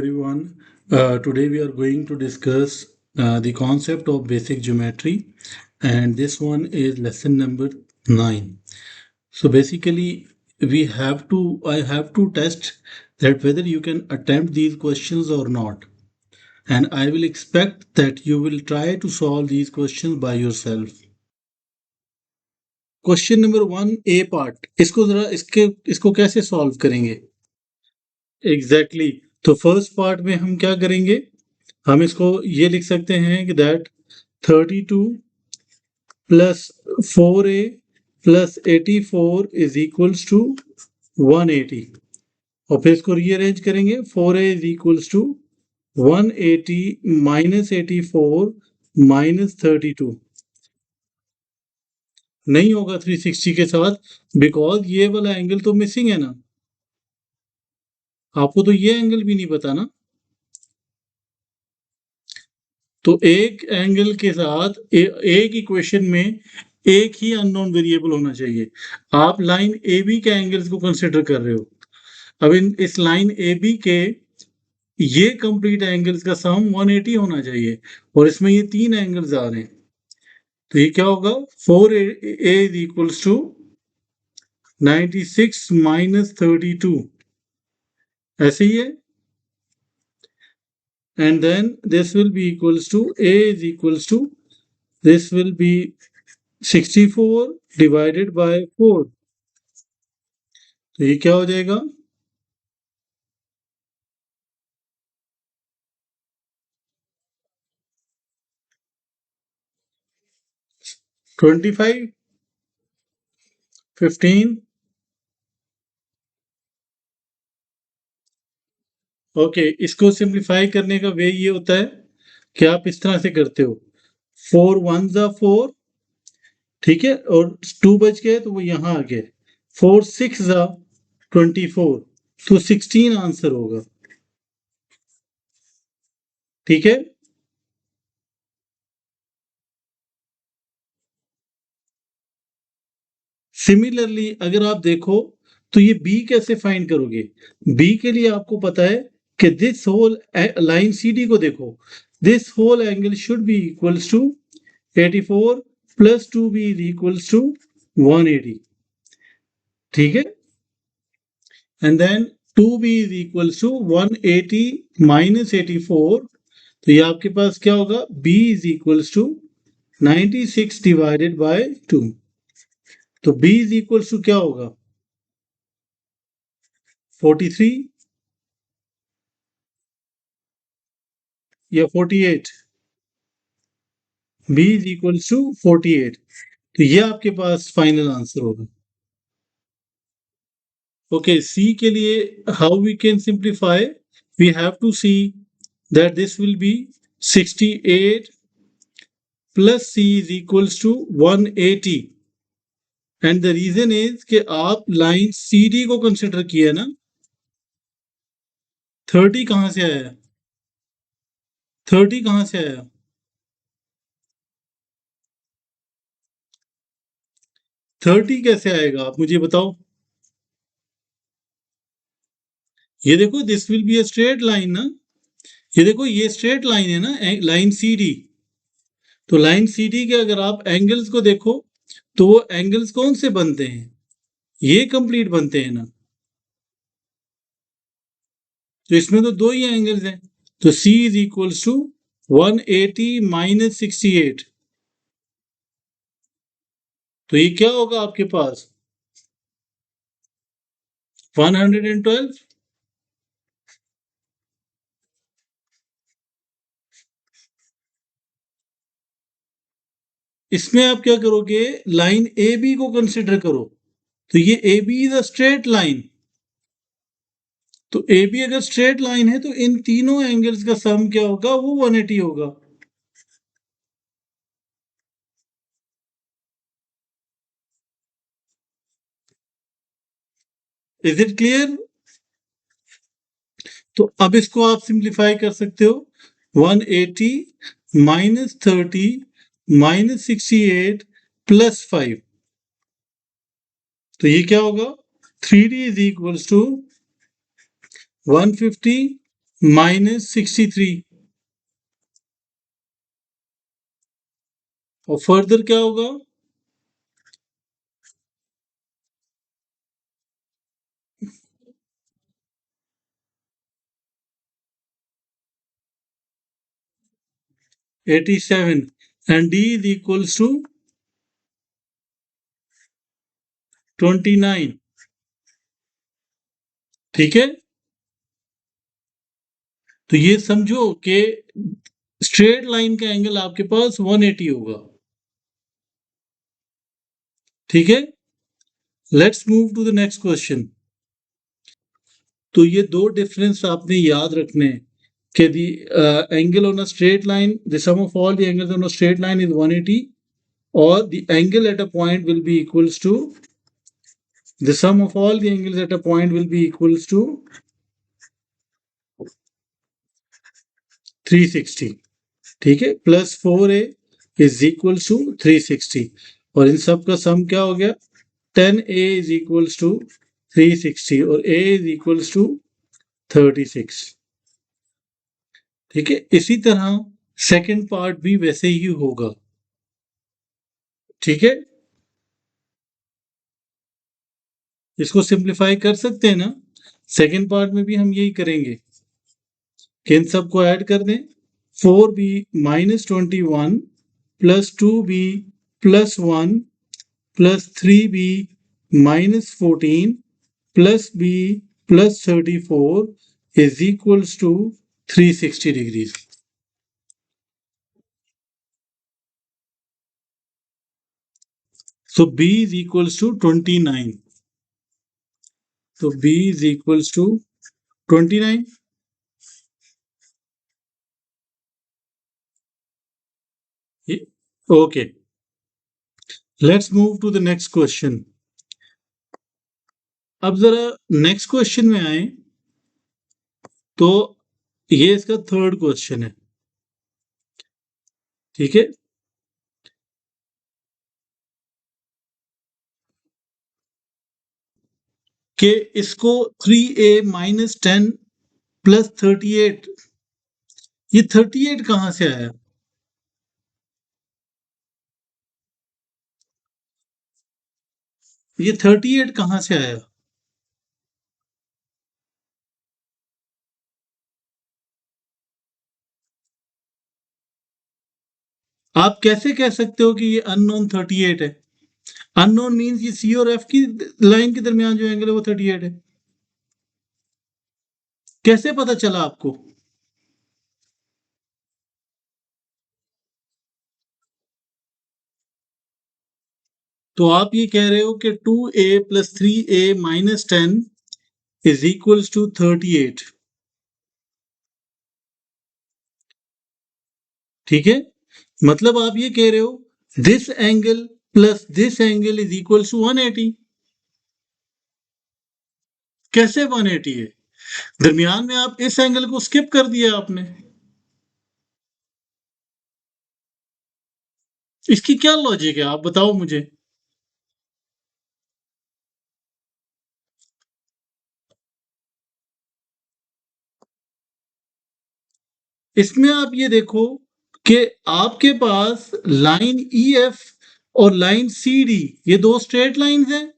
Everyone, today we are going to discuss the concept of basic geometry, and this one is lesson number 9. So basically, I have to test that whether you can attempt these questions or not, and I will expect that you will try to solve these questions by yourself. Question number 1 A part, इसको जरा इसको कैसे solve करेंगे? Exactly तो first part में हम क्या करेंगे, हम इसको ये लिख सकते हैं कि that 32 plus 4a plus 84 is equals to 180 और फिर इसको रीअरेंज करेंगे 4a is equals to 180 minus 84 minus 32 नहीं होगा 360 के साथ बिकॉज ये वाला एंगल तो मिसिंग है ना, आपको तो ये एंगल भी नहीं पता ना, तो एक एंगल के साथ एक इक्वेशन में एक ही अननोन वेरिएबल होना चाहिए। आप लाइन ए बी के एंगल्स को कंसिडर कर रहे हो, अब इस लाइन ए बी के ये कंप्लीट एंगल्स का सम 180 होना चाहिए और इसमें ये तीन एंगल्स आ रहे हैं, तो ये क्या होगा 4a is equals to 96 minus 32 ऐसे ही है, and then this will be equals to a is equals to this will be 64 divided by 4, तो ये क्या हो जाएगा 25 15 ओके इसको सिंप्लीफाई करने का वे ये होता है कि आप इस तरह से करते हो 4 1 जा 4, ठीक है, और 2 बच गए तो वो यहां आ गए, 4 6 जा 24, तो 16 आंसर होगा, ठीक है। सिमिलरली अगर आप देखो तो ये बी कैसे फाइंड करोगे, बी के लिए आपको पता है कि this whole line C D को देखो, this whole angle should be equals to 84 plus 2b is equals to 180, ठीक है, and then 2b is equals to 180 minus 84, तो ये आपके पास क्या होगा b is equals to 96 divided by 2, तो b इज इक्वल्स टू क्या होगा 43 या 48, b इज इक्वल्स टू 48, तो ये आपके पास फाइनल आंसर होगा। ओके सी के लिए how we can simplify, we have to see that this will be 68 plus c is equals to 180, and the reason is कि आप लाइन सी डी को कंसिडर किया ना, 30 कहां से आया, 30 कहां से आया, 30 कैसे आएगा आप मुझे बताओ, ये देखो this will be a straight line ना, ये देखो ये स्ट्रेट लाइन है ना लाइन सी डी, तो लाइन सी डी के अगर आप एंगल्स को देखो तो वो एंगल्स कौन से बनते हैं, ये कंप्लीट बनते हैं ना, तो इसमें तो दो ही एंगल्स हैं, तो C is equals to 180 minus 68, तो ये क्या होगा आपके पास 112, इसमें आप क्या करोगे लाइन ए बी को कंसिडर करो, तो ये A B is a straight line, तो ए बी अगर स्ट्रेट लाइन है तो इन तीनों एंगल्स का सम क्या होगा वो 180 होगा, इज इट क्लियर, तो अब इसको आप सिंप्लीफाई कर सकते हो 180 माइनस 30 माइनस 68 प्लस 5, तो ये क्या होगा 3d इज इक्वल्स टू 150 -63 और फर्दर क्या होगा? 87 and D is equals to 29। ठीक है, तो ये समझो कि स्ट्रेट लाइन का एंगल आपके पास 180 होगा। ठीक है, let's move to the next question. तो ये दो डिफरेंस आपने याद रखने हैं कि the angle on a straight line, the sum of all the angles on a straight line is 180 और the angle at a point will be equals to the sum of all the angles at a point will be equals to 360। ठीक है, plus 4a is equal to 360 और इन सब का सम क्या हो गया? 10a is equals to 360 और a is equals to 36। ठीक है, इसी तरह सेकंड पार्ट भी वैसे ही होगा। ठीक है, इसको सिंप्लीफाई कर सकते हैं ना? सेकंड पार्ट में भी हम यही करेंगे कि इन सबको ऐड कर दें। 4b -21 plus 2b plus 1 plus 3b -14 plus b plus 34 is equals to 360 degrees. So b is equals to 29। तो b is equals to 29। Okay, let's move to the next question। अब जरा नेक्स्ट क्वेश्चन में आए तो ये इसका third question है। ठीक है, कि इसको 3a - 10 प्लस 38, ये 38 कहां से आया? ये 38 कहां से आया? आप कैसे कह सकते हो कि ये अननोन 38 है? अननोन मींस ये सी और एफ की लाइन के दरमियान जो एंगल है वो 38 है। कैसे पता चला आपको? तो आप ये कह रहे हो कि 2a plus 3a minus 10 is equals to 38। ठीक है, मतलब आप ये कह रहे हो this angle plus this angle is equals to 180। कैसे 180 है? दरमियान में आप इस एंगल को स्किप कर दिया आपने। इसकी क्या लॉजिक है, आप बताओ मुझे। इसमें आप ये देखो कि आपके पास लाइन ई एफ और लाइन सी डी ये दो स्ट्रेट लाइंस हैं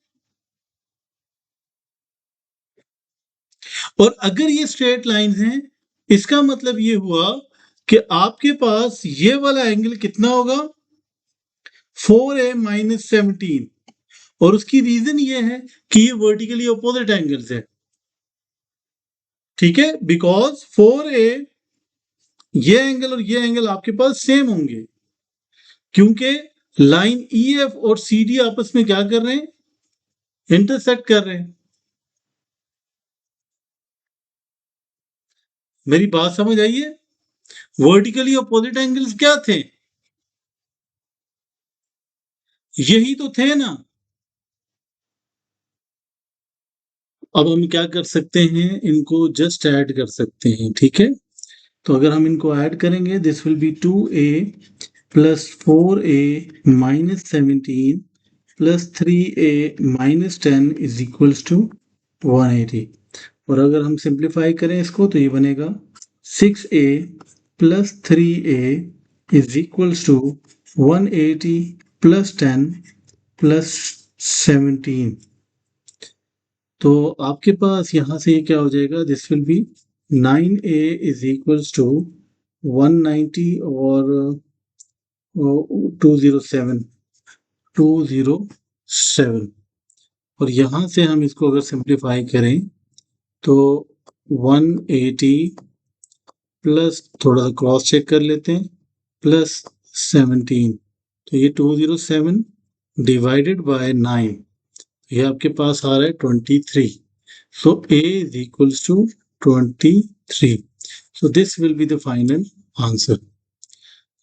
और अगर ये स्ट्रेट लाइंस हैं इसका मतलब ये हुआ कि आपके पास ये वाला एंगल कितना होगा? 4a - 17 और उसकी रीजन ये है कि ये वर्टिकली अपोजिट एंगल्स है। ठीक है, बिकॉज 4a ये एंगल और ये एंगल आपके पास सेम होंगे क्योंकि लाइन ई एफ और सी डी आपस में क्या कर रहे हैं? इंटरसेक्ट कर रहे हैं। मेरी बात समझ आई है? वर्टिकली अपोजिट एंगल्स क्या थे? यही तो थे ना। अब हम क्या कर सकते हैं, इनको जस्ट ऐड कर सकते हैं। ठीक है, तो अगर हम इनको ऐड करेंगे this will be 2a plus 4a minus 17 plus 3a minus 10 is equals to 180 और अगर हम सिंप्लीफाई करें इसको तो ये बनेगा 6a plus 3a is equals to 180 plus 10 plus 17. तो आपके पास यहाँ से क्या हो जाएगा, this will be 9a is equals to 190 और 207 और यहाँ से हम इसको अगर सिंप्लीफाई करें तो 180 प्लस थोड़ा सा क्रॉस चेक कर लेते हैं प्लस 17, तो ये 207 डिवाइडेड बाय 9, ये आपके पास आ रहा है 23. So A is equals to 23. So this will be the final answer.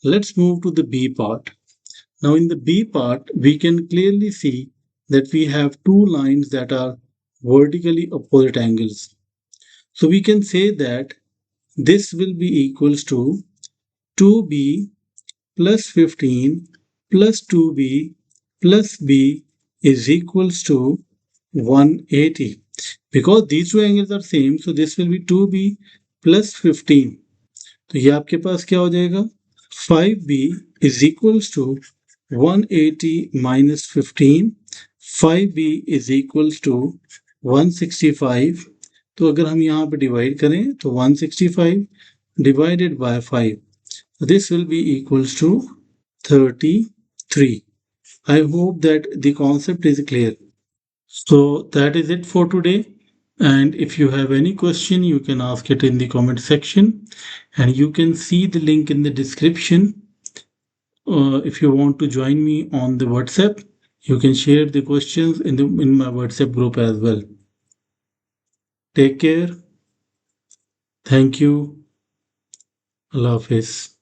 Let's move to the B part. Now in the B part, we can clearly see that we have two lines that are vertically opposite angles. So we can say that this will be equals to 2B plus 15 plus 2B plus B is equals to 180. Because these two angles are same, so this will be 2B plus 15. तो ये आपके पास क्या हो जाएगा, 5B is equals to 180 minus 15. 5B is equals to 165. तो अगर हम यहाँ पे डिवाइड करें तो 165 divided by 5. This will be equals to 33. I hope that the concept is clear. So that is it for today. And if you have any question, you can ask it in the comment section, and you can see the link in the description. If you want to join me on the WhatsApp, you can share the questions in my WhatsApp group as well. Take care. Thank you. Allah Hafiz.